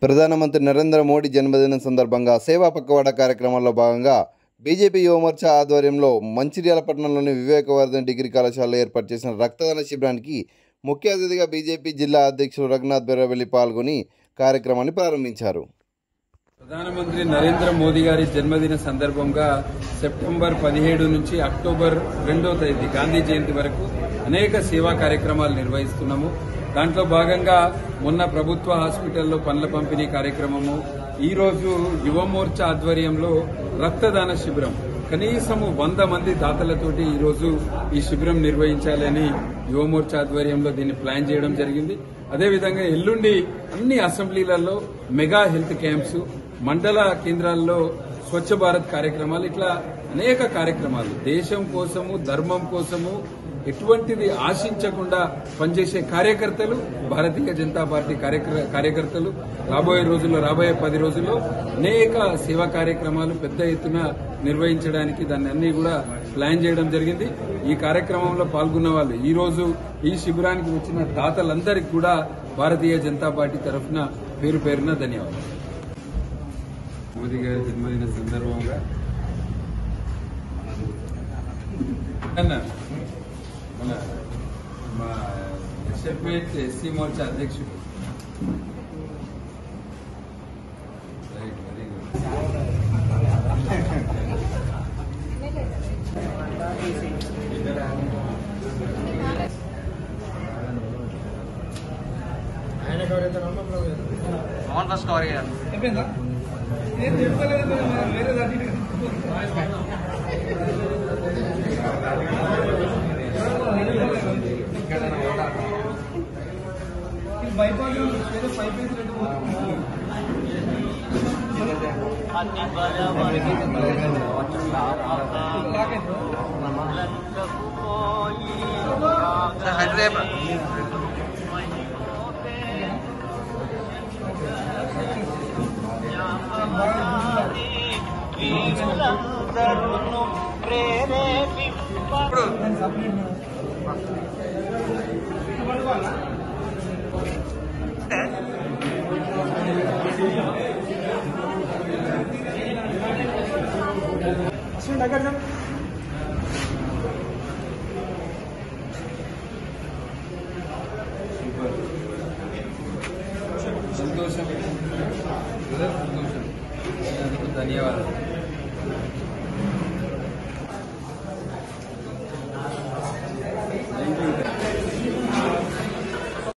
ప్రధానమంత్రి నరేంద్ర మోడీ జన్మదినం సందర్భంగా సేవా పక్కవాడ కార్యక్రమంలో భాగంగా బీజేపీ యువమోర్చా ఆధ్వర్యంలో మంచిర్యాల పట్టణంలోని వివేకవర్ధన్ డిగ్రీ కళాశాలలో ఏర్పాటు చేసిన రక్తదాన శిబిరానికి ముఖ్య అతిథిగా బీజేపీ జిల్లా అధ్యక్షులు రఘునాథ్ బెర్రవెల్లి పాల్గొని కార్యక్రమాన్ని ప్రారంభించారు. ప్రధానమంత్రి నరేంద్ర మోదీ గారి జన్మదిన సందర్భంగా సెప్టెంబర్ 17 నుంచి అక్టోబర్ 2వ తేదీ గాంధీ జయంతి వరకు అనేక సేవా కార్యక్రమాలు నిర్వహిస్తున్నాము. దాంట్లో భాగంగా మొన్న ప్రభుత్వ హాస్పిటల్లో పండ్ల పంపిణీ కార్యక్రమము, ఈరోజు యువమోర్చా ఆధ్వర్యంలో రక్తదాన శిబిరం కనీసము 100 మంది దాతలతోటి ఈరోజు ఈ శిబిరం నిర్వహించాలని యువమోర్చా ఆధ్వర్యంలో దీన్ని ప్లాన్ చేయడం జరిగింది. అదేవిధంగా ఎల్లుండి అన్ని అసెంబ్లీలలో మెగా హెల్త్ క్యాంప్స్, మండల కేంద్రాల్లో స్వచ్ఛ భారత్ కార్యక్రమాలు, ఇట్లా అనేక కార్యక్రమాలు దేశం కోసము ధర్మం కోసము ఎటువంటిది ఆశించకుండా పనిచేసే కార్యకర్తలు, భారతీయ జనతా పార్టీ కార్యకర్తలు రాబోయే 10 రోజుల్లో అనేక సేవా కార్యక్రమాలు పెద్ద ఎత్తున నిర్వహించడానికి దాన్ని అన్ని కూడా ప్లాన్ చేయడం జరిగింది. ఈ కార్యక్రమంలో పాల్గొన్న వాళ్ళు, ఈ రోజు ఈ శిబిరానికి వచ్చిన దాతలందరికీ కూడా భారతీయ జనతా పార్టీ తరఫున పేరు పేరున ధన్యవాదాలు. మోదీ గారి జన్మదిన సందర్భంగా మా ఎస్ఎఫ్ఐ ఎస్సీ మోర్చా అధ్యక్షుడు వెరీ Asal dagang